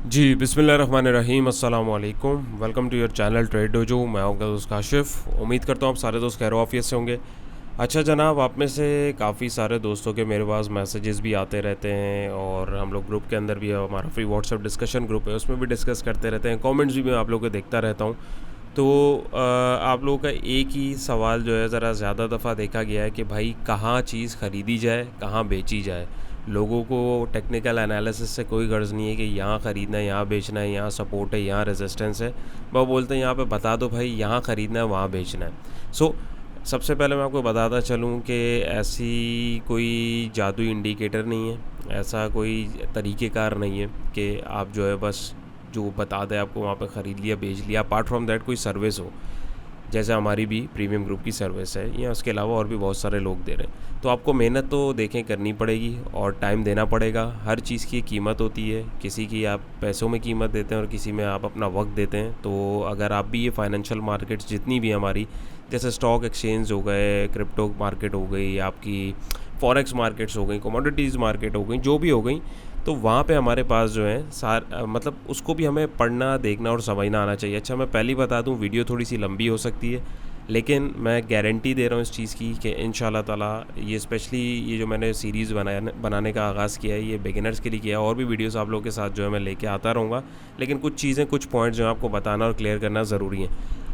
जी बिस्मिल्लाहिर्रहमानिर्रहीम अस्सलाम वालेकुम। Welcome to your channel trade dojo. मैं आपका दोस्त काशिफ। उम्मीद करता हूँ आप सारे दोस्त खैर आफियत से होंगे। अच्छा जनाब, आप में से काफ़ी सारे दोस्तों के मेरे पास मैसेजेस भी आते रहते हैं और हम लोग ग्रुप के अंदर भी, हमारा फ्री व्हाट्सएप डिस्कशन ग्रुप है उसमें भी डिस्कस करते रहते हैं। कमेंट्स भी मैं आप लोगों के देखता रहता हूँ। तो आप लोगों का एक ही सवाल जो है ज़रा ज़्यादा दफ़ा देखा गया है कि भाई कहाँ चीज़ ख़रीदी जाए, कहाँ बेची जाए। लोगों को टेक्निकल एनालिसिस से कोई गर्ज़ नहीं है कि यहाँ ख़रीदना है, यहाँ बेचना है, यहाँ सपोर्ट है, यहाँ रेजिस्टेंस है। वो बोलते हैं यहाँ पे बता दो भाई, यहाँ ख़रीदना है, वहाँ बेचना है। सबसे पहले मैं आपको बताता चलूँ कि ऐसी कोई जादुई इंडिकेटर नहीं है, ऐसा कोई तरीक़ेकार नहीं है कि आप जो है बस जो बता दें आपको वहाँ पे ख़रीद लिया, बेच लिया। अपार्ट फ्रॉम दैट कोई सर्विस हो, जैसे हमारी भी प्रीमियम ग्रुप की सर्विस है, या उसके अलावा और भी बहुत सारे लोग दे रहे हैं। तो आपको मेहनत तो देखें करनी पड़ेगी और टाइम देना पड़ेगा। हर चीज़ की कीमत होती है, किसी की आप पैसों में कीमत देते हैं और किसी में आप अपना वक्त देते हैं। तो अगर आप भी ये फाइनेंशियल मार्केट्स जितनी भी हमारी, जैसे स्टॉक एक्सचेंज हो गए, क्रिप्टो मार्केट हो गई, आपकी फॉरेक्स मार्केट्स हो गई, कमोडिटीज़ मार्केट हो गई, जो भी हो गई, तो वहाँ पे हमारे पास जो है मतलब उसको भी हमें पढ़ना, देखना और समझना आना चाहिए। अच्छा मैं पहले ही बता दूँ, वीडियो थोड़ी सी लंबी हो सकती है, लेकिन मैं गारंटी दे रहा हूँ इस चीज़ की कि इंशाल्लाह ताला ये स्पेशली ये जो मैंने सीरीज़ बनाने का आगाज़ किया है, ये बिगिनर्स के लिए किया है। और भी वीडियोस आप लोगों के साथ जो है मैं लेके आता रहूँगा, लेकिन कुछ चीज़ें, कुछ पॉइंट्स जो है आपको बताना और क्लियर करना ज़रूरी है।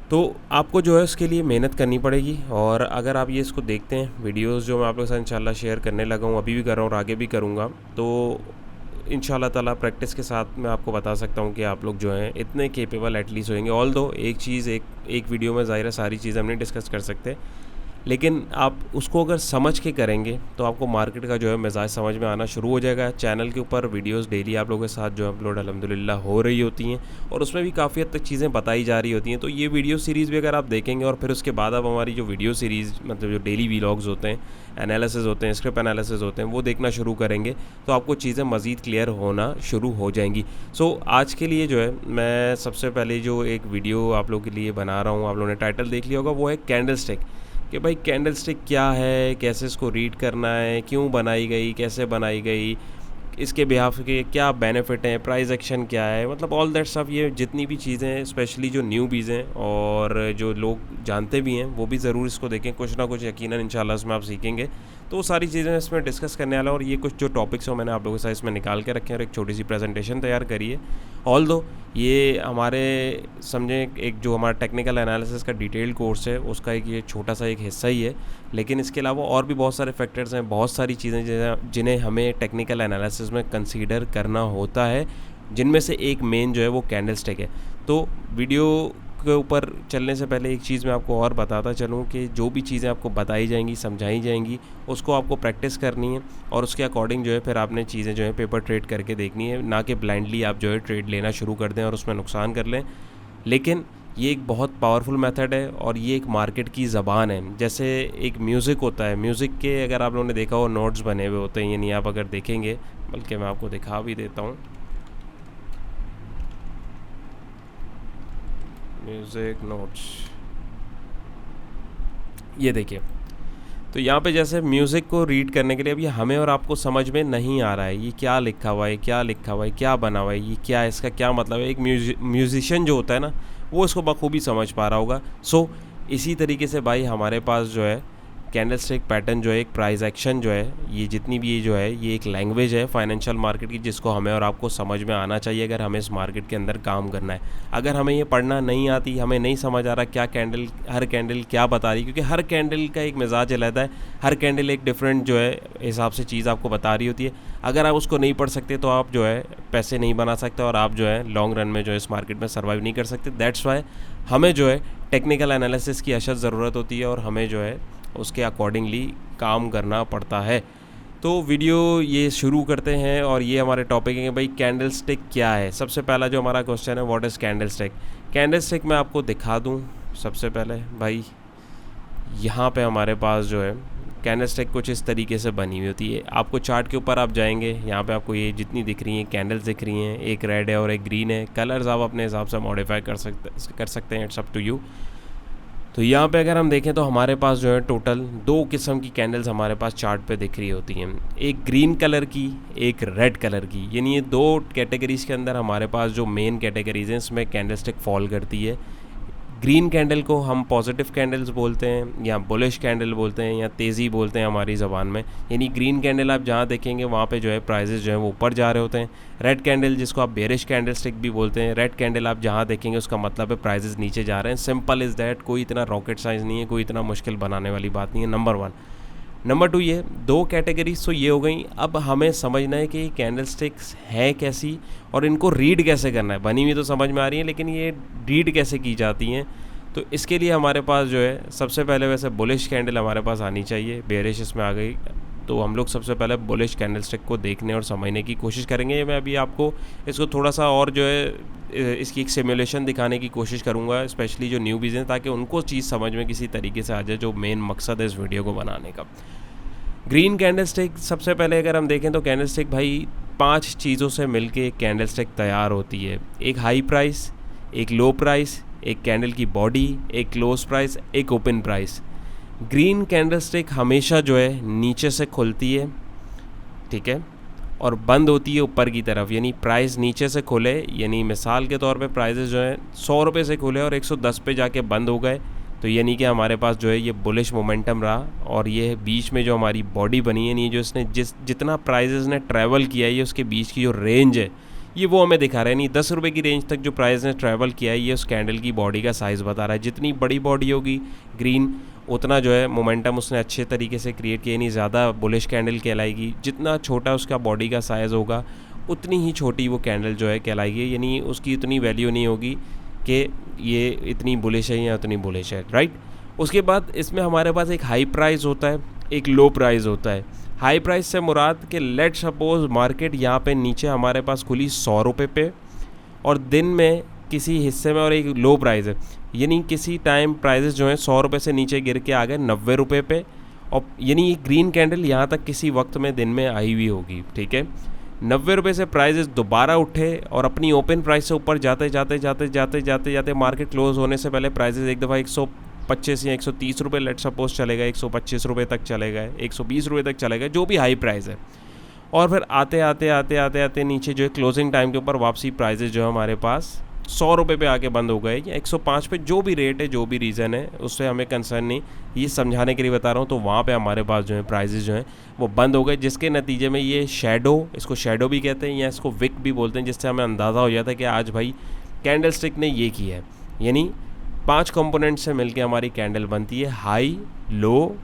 तो आपको जो है उसके लिए मेहनत करनी पड़ेगी। और अगर आप ये इसको देखते हैं, वीडियोस जो मैं आप लोगों के साथ इंशाल्लाह शेयर करने लगा हूँ, अभी भी कर रहा हूँ और आगे भी करूँगा, तो इंशाल्लाह ताला प्रैक्टिस के साथ मैं आपको बता सकता हूँ कि आप लोग जो हैं इतने केपेबल एटलीस्ट होंगे। ऑल दो एक चीज़ एक वीडियो में ज़ाहिर है सारी चीज़ें हम नहीं डिस्कस कर सकते, लेकिन आप उसको अगर समझ के करेंगे तो आपको मार्केट का जो है मिजाज समझ में आना शुरू हो जाएगा। चैनल के ऊपर वीडियोस डेली आप लोगों के साथ जो अपलोड अल्हम्दुलिल्लाह हो रही होती हैं और उसमें भी काफ़ी हद तक चीज़ें बताई जा रही होती हैं। तो ये वीडियो सीरीज़ भी अगर आप देखेंगे और फिर उसके बाद आप हमारी जो वीडियो सीरीज़, मतलब जो डेली व्लॉग्स होते हैं, एनालिसिस होते हैं, स्क्रिप्ट एनालिसिस होते हैं, वो देखना शुरू करेंगे तो आपको चीज़ें मज़ीद क्लियर होना शुरू हो जाएंगी। आज के लिए जो है मैं सबसे पहले जो एक वीडियो आप लोगों के लिए बना रहा हूँ, आप लोगों ने टाइटल देख लिया होगा, वो है कैंडल स्टिक। कि भाई कैंडल स्टिक क्या है, कैसे इसको रीड करना है, क्यों बनाई गई, कैसे बनाई गई, इसके बिहाफ के क्या बेनिफिट हैं, प्राइस एक्शन क्या है, मतलब ऑल दैट सब, ये जितनी भी चीज़ें हैं, स्पेशली जो न्यूबीज़ हैं और जो लोग जानते भी हैं वो भी ज़रूर इसको देखें। कुछ ना कुछ यकीनन इंशाल्लाह इसमें आप सीखेंगे। तो वो सारी चीज़ें इसमें डिस्कस करने वाला, और ये कुछ जो टॉपिक्स हैं मैंने आप लोगों के साथ इसमें निकाल के रखे हैं और एक छोटी सी प्रेजेंटेशन तैयार करी है। ऑल दो ये हमारे समझें एक जो हमारा टेक्निकल एनालिसिस का डिटेल्ड कोर्स है उसका एक ये छोटा सा एक हिस्सा ही है, लेकिन इसके अलावा और भी बहुत सारे फैक्टर्स हैं, बहुत सारी चीज़ें जिन्हें हमें टेक्निकल एनालिसिस में कंसीडर करना होता है, जिनमें से एक मेन जो है वो कैंडल स्टिक है। तो वीडियो के ऊपर चलने से पहले एक चीज़ मैं आपको और बताता चलूँ कि जो भी चीज़ें आपको बताई जाएंगी, समझाई जाएंगी, उसको आपको प्रैक्टिस करनी है और उसके अकॉर्डिंग जो है फिर आपने चीज़ें जो है पेपर ट्रेड करके देखनी है, ना कि ब्लाइंडली आप जो है ट्रेड लेना शुरू कर दें और उसमें नुकसान कर लें। लेकिन ये एक बहुत पावरफुल मेथड है और ये एक मार्केट की ज़बान है। जैसे एक म्यूज़िक होता है, म्यूज़िक के अगर आप लोगों ने देखा हो नोट्स बने हुए होते हैं, यानी आप अगर देखेंगे, बल्कि मैं आपको दिखा भी देता हूँ, म्यूज़िक नोट्स, ये देखिए। तो यहाँ पे जैसे म्यूज़िक को रीड करने के लिए अभी हमें और आपको समझ में नहीं आ रहा है ये क्या लिखा हुआ है, क्या लिखा हुआ है, क्या बना हुआ है, ये क्या है, इसका क्या मतलब है। एक म्यूज़िशियन जो होता है ना, वो इसको बखूबी समझ पा रहा होगा। इसी तरीके से भाई हमारे पास जो है कैंडल स्टिक पैटर्न जो है, एक प्राइस एक्शन जो है, ये जितनी भी ये जो है ये एक लैंग्वेज है फाइनेंशियल मार्केट की, जिसको हमें और आपको समझ में आना चाहिए अगर हमें इस मार्केट के अंदर काम करना है। अगर हमें ये पढ़ना नहीं आती, हमें नहीं समझ आ रहा क्या कैंडल, हर कैंडल क्या बता रही, क्योंकि हर कैंडल का एक मिजाज अलग है, हर कैंडल एक डिफरेंट जो है हिसाब से चीज़ आपको बता रही होती है। अगर आप उसको नहीं पढ़ सकते तो आप जो है पैसे नहीं बना सकते और आप जो है लॉन्ग रन में जो है इस मार्केट में सर्वाइव नहीं कर सकते। दैट्स वाई हमें जो है टेक्निकल एनालिसिस की अशद ज़रूरत होती है और हमें जो है उसके अकॉर्डिंगली काम करना पड़ता है। तो वीडियो ये शुरू करते हैं और ये हमारे टॉपिक है कि भाई कैंडल स्टिक क्या है। सबसे पहला जो हमारा क्वेश्चन है, what is candle stick. Candle stick मैं आपको दिखा दूं। सबसे पहले भाई यहाँ पे हमारे पास जो है कैंडल स्टिक कुछ इस तरीके से बनी हुई होती है। आपको चार्ट के ऊपर आप जाएंगे, यहाँ पे आपको ये जितनी दिख रही हैं कैंडल्स दिख रही हैं, एक रेड है और एक ग्रीन है। कलर्स आप अपने हिसाब से मॉडिफाई कर सकते हैं, इट्स अप टू यू। तो यहाँ पे अगर हम देखें तो हमारे पास जो है टोटल 2 किस्म की कैंडल्स हमारे पास चार्ट पे दिख रही होती हैं, एक ग्रीन कलर की, एक रेड कलर की। यानी ये 2 कैटेगरीज़ के अंदर हमारे पास जो मेन कैटेगरीज हैं इसमें कैंडलस्टिक फॉल करती है। ग्रीन कैंडल को हम पॉजिटिव कैंडल्स बोलते हैं या बुलिश कैंडल बोलते हैं या तेज़ी बोलते हैं हमारी ज़बान में। यानी ग्रीन कैंडल आप जहाँ देखेंगे वहाँ पे जो है प्राइजेस जो है वो ऊपर जा रहे होते हैं। रेड कैंडल जिसको आप बेरिश कैंडल स्टिक भी बोलते हैं, रेड कैंडल आप जहाँ देखेंगे उसका मतलब है प्राइजेस नीचे जा रहे हैं। सिंपल इज़ दैट, कोई इतना रॉकेट साइंस नहीं है, कोई इतना मुश्किल बनाने वाली बात नहीं है। नंबर 1। नंबर 2, ये 2 कैटेगरीज तो ये हो गई। अब हमें समझना है कि कैंडल स्टिक्स हैं कैसी और इनको रीड कैसे करना है। बनी हुई तो समझ में आ रही है, लेकिन ये रीड कैसे की जाती हैं। तो इसके लिए हमारे पास जो है सबसे पहले वैसे बुलिश कैंडल हमारे पास आनी चाहिए। बेरिश इसमें आ गई तो हम लोग सबसे पहले बुलिश कैंडल स्टिक को देखने और समझने की कोशिश करेंगे। मैं अभी आपको इसको थोड़ा सा और जो है इसकी एक सिमुलेशन दिखाने की कोशिश करूँगा, स्पेशली जो न्यूबीज़ हैं, ताकि उनको चीज़ समझ में किसी तरीके से आ जाए, जो मेन मकसद है इस वीडियो को बनाने का। ग्रीन कैंडल स्टिक, सबसे पहले अगर हम देखें तो कैंडल स्टिक भाई 5 चीज़ों से मिलके एक कैंडल स्टिक तैयार होती है। एक हाई प्राइस, एक लो प्राइस, एक कैंडल की बॉडी, एक क्लोज प्राइस, एक open price. Green candle stick हमेशा जो है नीचे से खुलती है, ठीक है, और बंद होती है ऊपर की तरफ। यानी प्राइस नीचे से खुले, यानी मिसाल के तौर पे प्राइजेस जो है 100 रुपये से खुले और 110 पे जाके बंद हो गए, तो यानी कि हमारे पास जो है ये बुलिश मोमेंटम रहा। और ये बीच में जो हमारी बॉडी बनी है, नहीं जो इसने जितना प्राइजेस ने ट्रैवल किया है, ये उसके बीच की जो रेंज है ये वो हमें दिखा रहा है। नहीं 10 रुपये की रेंज तक जो प्राइस ने ट्रैवल किया है, ये उस कैंडल की बॉडी का साइज़ बता रहा है। जितनी बड़ी बॉडी होगी ग्रीन, उतना जो है मोमेंटम उसने अच्छे तरीके से क्रिएट किया, नहीं ज़्यादा बुलिश कैंडल कहलाएगी। जितना छोटा उसका बॉडी का साइज़ होगा उतनी ही छोटी वो कैंडल जो है कहलाएगी, यानी उसकी इतनी वैल्यू नहीं होगी कि ये इतनी बुलिश है या उतनी बुलिश है, राइट। उसके बाद इसमें हमारे पास एक हाई प्राइस होता है, एक लो प्राइस होता है। हाई प्राइस से मुराद कि लेट सपोज मार्केट यहाँ पे नीचे हमारे पास खुली 100 रुपये पे और दिन में किसी हिस्से में, और एक लो प्राइस है, यानी किसी टाइम प्राइजेस जो हैं 100 रुपये से नीचे गिर के आ गए 90 रुपये पे, और यानी ये ग्रीन कैंडल यहाँ तक किसी वक्त में दिन में आई हुई होगी, ठीक है। 90 रुपये से प्राइजेस दोबारा उठे और अपनी ओपन प्राइस से ऊपर जाते जाते जाते जाते जाते जाते मार्केट क्लोज होने से पहले प्राइजेस एक दफ़ा 125 या 130 रुपये लेट सपोज चले गए, 125 रुपये तक चले गए, 120 रुपये तक चले गए, जो भी हाई प्राइस है। और फिर आते आते आते आते आते नीचे जो है क्लोजिंग टाइम के ऊपर वापसी प्राइजेस जो है हमारे पास 100 रुपये पे आके बंद हो गए या 105 पे, जो भी रेट है, जो भी रीज़न है, उससे हमें कंसर्न नहीं, ये समझाने के लिए बता रहा हूँ। तो वहाँ पे हमारे पास जो है प्राइजेस जो हैं वो बंद हो गए, जिसके नतीजे में ये शैडो, इसको शैडो भी कहते हैं या इसको विक भी बोलते हैं, जिससे हमें अंदाज़ा हो जाता है कि आज भाई कैंडल स्टिक ने ये किया है। यानी 5 कंपोनेंट से मिलकर हमारी कैंडल बनती है, हाई, लो,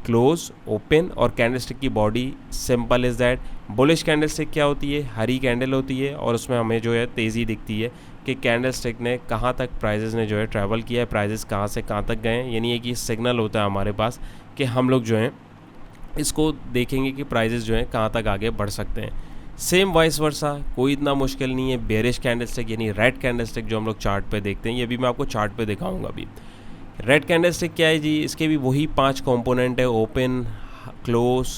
क्लोज, ओपन और कैंडल स्टिक की body. Simple is that. Bullish candle stick क्या होती है? हरी कैंडल होती है और उसमें हमें जो है तेज़ी दिखती है कि कैंडल स्टिक ने कहाँ तक प्राइजेस ने जो है ट्रैवल किया है, प्राइजेस कहाँ से कहाँ तक गए हैं। यानी एक ये सिग्नल होता है हमारे पास कि हम लोग जो हैं इसको देखेंगे कि प्राइजेस जो हैं कहाँ तक आगे बढ़ सकते हैं। सेम वाइस वर्सा, कोई इतना मुश्किल नहीं है। बेरिश कैंडल स्टिक यानी रेड कैंडल स्टिक जो हम लोग चार्ट पे देखते हैं, ये भी मैं आपको चार्ट पे दिखाऊंगा अभी। रेड कैंडल स्टिक क्या है जी? इसके भी वही 5 कंपोनेंट है, ओपन, क्लोज,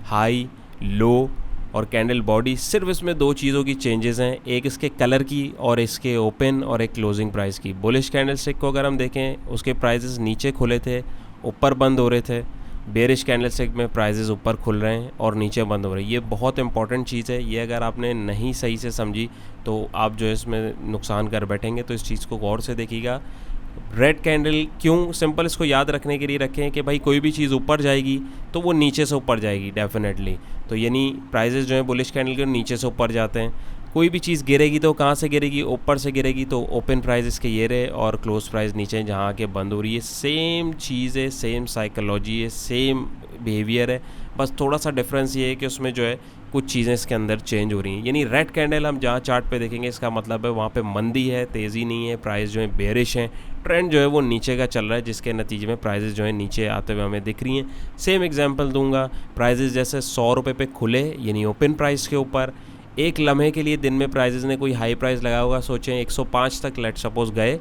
हाई, लो और कैंडल बॉडी। सिर्फ इसमें 2 चीज़ों की चेंजेस हैं, एक इसके कलर की और इसके ओपन और एक क्लोजिंग प्राइस की। बुलिश कैंडल स्टिक को अगर हम देखें, उसके प्राइजेस नीचे खुले थे, ऊपर बंद हो रहे थे। बेरिश कैंडल स्टिक में प्राइजेस ऊपर खुल रहे हैं और नीचे बंद हो रहे हैं। ये बहुत इंपॉर्टेंट चीज़ है, ये अगर आपने नहीं सही से समझी तो आप जो है इसमें नुकसान कर बैठेंगे। तो इस चीज़ को गौर से देखिएगा। रेड कैंडल क्यों? सिंपल इसको याद रखने के लिए रखें कि भाई कोई भी चीज़ ऊपर जाएगी तो वो नीचे से ऊपर जाएगी डेफिनेटली। तो यानी प्राइजेस जो है बुलिश कैंडल के नीचे से ऊपर जाते हैं। कोई भी चीज़ गिरेगी तो कहाँ से गिरेगी? ऊपर से गिरेगी। तो ओपन प्राइस इसके ये रहे और क्लोज प्राइस नीचे जहाँ के बंद हो रही है। सेम चीज़ है, सेम साइकोलॉजी है, सेम बिहेवियर है, बस थोड़ा सा डिफरेंस ये है कि उसमें जो है कुछ चीज़ें इसके अंदर चेंज हो रही हैं। यानी रेड कैंडल हम जहाँ चार्ट पे देखेंगे, इसका मतलब है वहाँ पे मंदी है, तेज़ी नहीं है, प्राइस जो है बेरिश है, ट्रेंड जो है वो नीचे का चल रहा है, जिसके नतीजे में प्राइजेस जो है नीचे आते हुए हमें दिख रही हैं। सेम एग्जांपल दूंगा, प्राइजेस जैसे 100 रुपये पे खुले यानी ओपन प्राइस के ऊपर, एक लम्हे के लिए दिन में प्राइजेस ने कोई हाई प्राइस लगा होगा, सोचें 105 तक लेट सपोज गए,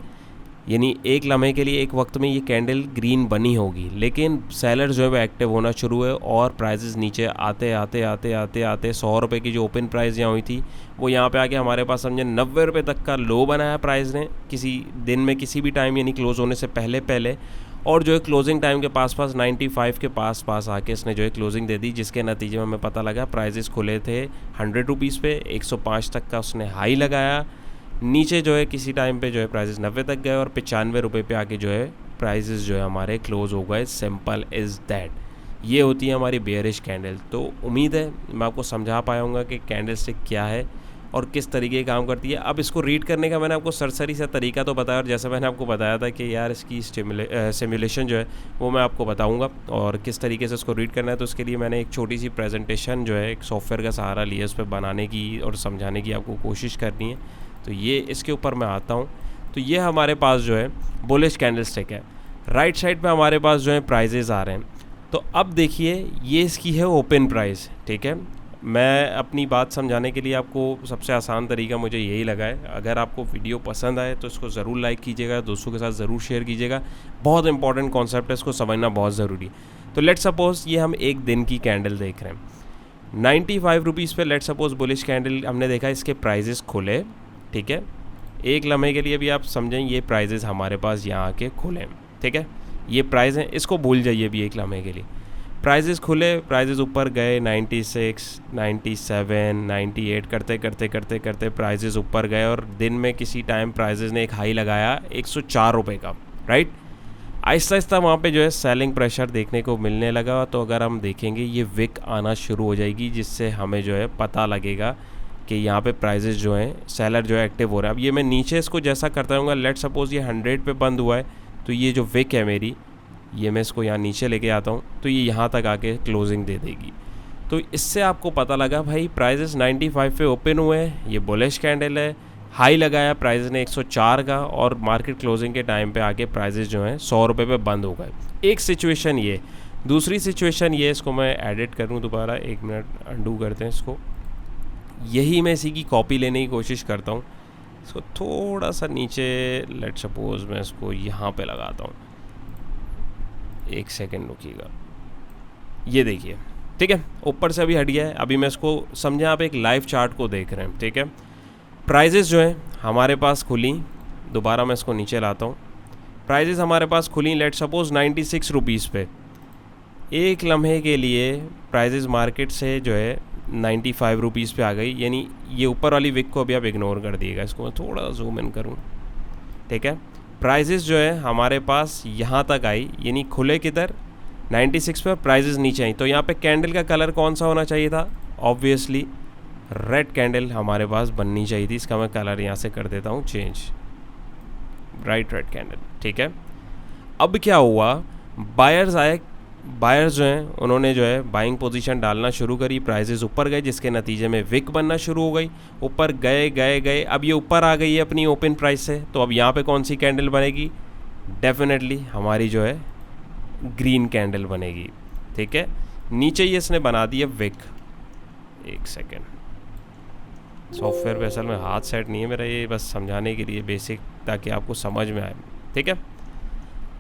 यानी एक लम्हे के लिए एक वक्त में ये कैंडल ग्रीन बनी होगी, लेकिन सेलर जो है वो एक्टिव होना शुरू है और प्राइजेस नीचे आते आते आते आते आते 100 रुपये की जो ओपन प्राइस यहाँ हुई थी वो यहाँ पे आके हमारे पास समझे 90 रुपये तक का लो बनाया प्राइस ने किसी दिन में किसी भी टाइम, यानी क्लोज होने से पहले पहले। और जो है क्लोजिंग टाइम के पास 95 के पास आके इसने जो है क्लोजिंग दे दी, जिसके नतीजे में हमें पता लगा प्राइजेस खुले थे 100 रुपीज़ पे, 105 तक का उसने हाई लगाया, नीचे जो है किसी टाइम पे जो है प्राइजेस 90 तक गए और 95 रुपये पे आके जो है प्राइजेस जो है हमारे क्लोज हो गए। Simple is that. ये होती है हमारी बेयरिश कैंडल। तो उम्मीद है मैं आपको समझा पाया हूँ कि कैंडल स्टिक क्या है और किस तरीके काम करती है। अब इसको रीड करने का मैंने आपको सरसरी सा तरीका तो बताया, और जैसे मैंने आपको बताया था कि यार इसकी सिमुलेशन जो है वो मैं आपको बताऊंगा और किस तरीके से इसको रीड करना है। तो उसके लिए मैंने एक छोटी सी प्रेजेंटेशन जो है एक सॉफ्टवेयर का सहारा लिया, उस पर बनाने की और समझाने की आपको कोशिश करनी है। तो ये इसके ऊपर मैं आता हूँ। तो ये हमारे पास जो है बुलिश कैंडल स्टिक है। राइट साइड पे हमारे पास जो है प्राइजेज़ आ रहे हैं। तो अब देखिए ये इसकी है ओपन प्राइस, ठीक है। मैं अपनी बात समझाने के लिए आपको सबसे आसान तरीका मुझे यही लगा है। अगर आपको वीडियो पसंद आए तो इसको ज़रूर लाइक कीजिएगा, दोस्तों के साथ ज़रूर शेयर कीजिएगा। बहुत इंपॉर्टेंट कॉन्सेप्ट है, इसको समझना बहुत ज़रूरी है। तो लेट सपोज ये हम एक दिन की कैंडल देख रहे हैं 95 रुपीज़ पे। लेट सपोज बुलिश कैंडल हमने देखा, इसके प्राइजेस खुले, ठीक है। एक लम्हे के लिए भी आप समझें ये प्राइजेस हमारे पास यहाँ के खुले, ठीक है। ये प्राइस हैं, इसको भूल जाइए भी एक लम्हे के लिए। प्राइजेस खुले, प्राइजेस ऊपर गए 96, 97, 98 करते करते करते करते प्राइजेस ऊपर गए और दिन में किसी टाइम प्राइजेस ने एक हाई लगाया 104 रुपये का, राइट। आहिस्ता आहिस्ता वहाँ पे जो है सेलिंग प्रेशर देखने को मिलने लगा। तो अगर हम देखेंगे ये विक आना शुरू हो जाएगी, जिससे हमें जो है पता लगेगा कि यहाँ पे प्राइजेस जो हैं सेलर जो है एक्टिव हो रहा है। अब ये मैं नीचे इसको जैसा करता रहूँगा, लेट सपोज ये 100 पे बंद हुआ है, तो ये जो विक है मेरी, ये मैं इसको यहाँ नीचे लेके आता हूँ तो ये यहाँ तक आके क्लोजिंग दे देगी। तो इससे आपको पता लगा भाई प्राइजेस 95 पे ओपन हुए हैं, ये बुलिश कैंडल है। हाई लगाया प्राइजेस ने 104 का और मार्केट क्लोजिंग के टाइम पे आके प्राइजेस जो हैं 100 रुपये पे बंद हो गए। एक सिचुएशन ये। दूसरी सिचुएशन ये, इसको मैं एडिट करूँ दोबारा, 1 मिनट अंडू करते हैं इसको। यही मैं इसी की कॉपी लेने की कोशिश करता हूँ। इसको थोड़ा सा नीचे, लेट सपोज मैं इसको यहाँ पे लगाता हूँ, 1 सेकेंड रुकिएगा। ये देखिए, ठीक है, ऊपर से अभी हट गया है। अभी मैं इसको समझे, आप एक लाइव चार्ट को देख रहे हैं, ठीक है। प्राइजेस जो हैं हमारे पास खुली, दोबारा मैं इसको नीचे लाता हूँ। प्राइजेस हमारे पास खुली लेट सपोज 96 रुपीज़ पे। एक लम्हे के लिए प्राइजेस मार्केट से जो है 95 रुपीज़ पे आ गई, यानी ये ऊपर वाली विक को अभी आप इग्नोर कर दिएगा। इसको मैं थोड़ा जूम इन करूँ, ठीक है। प्राइजेस जो है हमारे पास यहाँ तक आई, यानी खुले किधर 96 पे, प्राइजेस नीचे आई। तो यहाँ पे कैंडल का कलर कौन सा होना चाहिए था? ऑब्वियसली रेड कैंडल हमारे पास बननी चाहिए थी। इसका मैं कलर यहाँ से कर देता हूँ चेंज, ब्राइट रेड कैंडल, ठीक है। अब क्या हुआ, बायर्स आए, बायर्स जो हैं उन्होंने जो है बाइंग पोजीशन डालना शुरू करी, प्राइजेस ऊपर गए, जिसके नतीजे में विक बनना शुरू हो गई। ऊपर गए गए गए, अब ये ऊपर आ गई है अपनी ओपन प्राइस से। तो अब यहाँ पे कौन सी कैंडल बनेगी? डेफिनेटली हमारी जो है ग्रीन कैंडल बनेगी, ठीक है। नीचे ये इसने बना दी है विक। 1 सेकेंड, सॉफ्टवेयर पे असल में हाथ सेट नहीं है मेरा, ये बस समझाने के लिए बेसिक, ताकि आपको समझ में आए, ठीक है।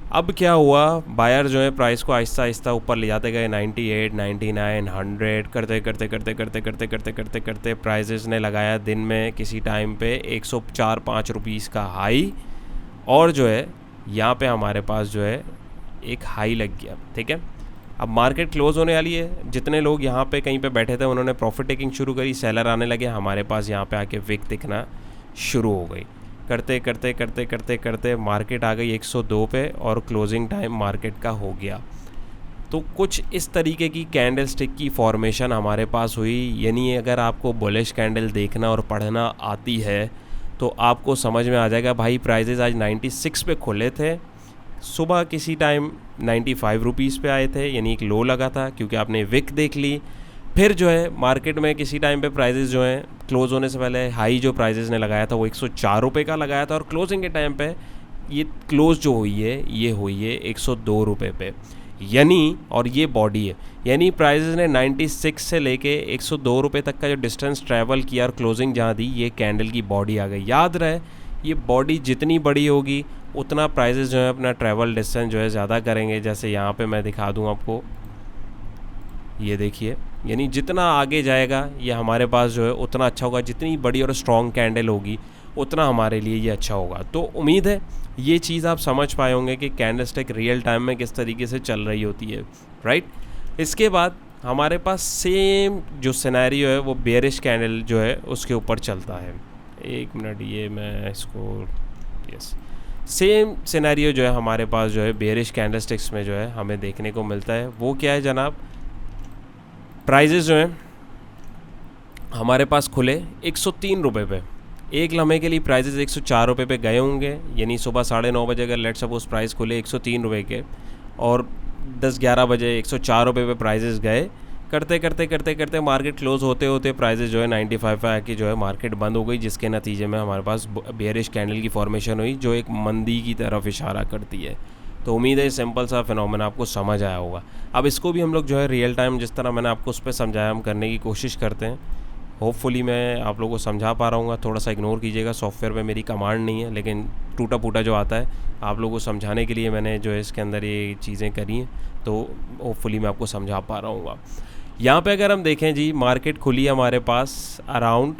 अब क्या हुआ, बायर जो है प्राइस को आहिस्ता आहिस्ता ऊपर ले जाते गए, 98, 99, 100 करते करते करते करते करते करते करते करते प्राइजेस ने लगाया दिन में किसी टाइम पे 104-5 रुपीज़ का हाई, और जो है यहाँ पे हमारे पास जो है एक हाई लग गया, ठीक है। अब मार्केट क्लोज होने वाली है, जितने लोग यहाँ पे कहीं पे बैठे थे उन्होंने प्रॉफिट टेकिंग शुरू करी, सेलर आने लगे, हमारे पास यहाँ पे आके विक दिखना शुरू हो गई। करते करते करते करते करते मार्केट आ गई 102 पे और क्लोजिंग टाइम मार्केट का हो गया। तो कुछ इस तरीके की कैंडल स्टिक की फॉर्मेशन हमारे पास हुई। यानी अगर आपको बुलिश कैंडल देखना और पढ़ना आती है तो आपको समझ में आ जाएगा भाई प्राइजेज आज 96 पे खुले थे, सुबह किसी टाइम 95 रुपीज़ पे आए थे, यानी एक लो लगा था क्योंकि आपने विक देख ली। फिर जो है मार्केट में किसी टाइम पे प्राइजेस जो हैं क्लोज़ होने से पहले हाई जो प्राइजेस ने लगाया था वो 104 रुपये का लगाया था, और क्लोजिंग के टाइम पे ये क्लोज जो हुई है ये हुई है 102 रुपये पे, यानी, और ये बॉडी है, यानी प्राइजेस ने 96 से लेके 102 रुपये तक का जो डिस्टेंस ट्रैवल किया और क्लोजिंग जहाँ दी, ये कैंडल की बॉडी आ गई। याद रहे ये बॉडी जितनी बड़ी होगी उतना प्राइजेस जो है अपना ट्रैवल डिस्टेंस जो है ज़्यादा करेंगे। जैसे यहाँ पे मैं दिखा दूँ आपको, ये देखिए, यानी जितना आगे जाएगा ये हमारे पास जो है उतना अच्छा होगा। जितनी बड़ी और स्ट्रॉन्ग कैंडल होगी उतना हमारे लिए ये अच्छा होगा। तो उम्मीद है ये चीज़ आप समझ पाए होंगे कि कैंडलस्टिक रियल टाइम में किस तरीके से चल रही होती है, राइट। इसके बाद हमारे पास सेम जो सिनेरियो है वो बेयरिश कैंडल जो है उसके ऊपर चलता है। एक मिनट, ये मैं इसको, यस, सेम सिनेरियो जो है हमारे पास जो है बेयरिश कैंडलस्टिक्स में जो है हमें देखने को मिलता है। वो क्या है जनाब, प्राइजेस जो हैं हमारे पास खुले 103 रुपये पे, एक लम्हे के लिए प्राइजेस 104 रुपये पे गए होंगे, यानी सुबह 9:30 बजे अगर लेट सपोज प्राइस खुले 103 रुपये के और 10-11 बजे 104 रुपये पे प्राइजेस गए, करते करते करते करते मार्केट क्लोज होते होते प्राइजेस जो है 95 पे आके जो है मार्केट बंद हो गई, जिसके नतीजे में हमारे पास बेयरिश कैंडल की फॉर्मेशन हुई जो एक मंदी की तरफ इशारा करती है। तो उम्मीद है सिंपल सा फिनोमेना आपको समझ आया होगा। अब इसको भी हम लोग जो है रियल टाइम, जिस तरह मैंने आपको उस पर समझाया, हम करने की कोशिश करते हैं। होपफुली मैं आप लोगों को समझा पा रहा हूँ, थोड़ा सा इग्नोर कीजिएगा, सॉफ्टवेयर में मेरी कमांड नहीं है, लेकिन टूटा फूटा जो आता है आप लोगों को समझाने के लिए मैंने जो है इसके अंदर ये चीज़ें करी हैं, तो होपफुली मैं आपको समझा पा रहा हूँ। यहाँ पे अगर हम देखें जी, मार्केट खुली हमारे पास अराउंड,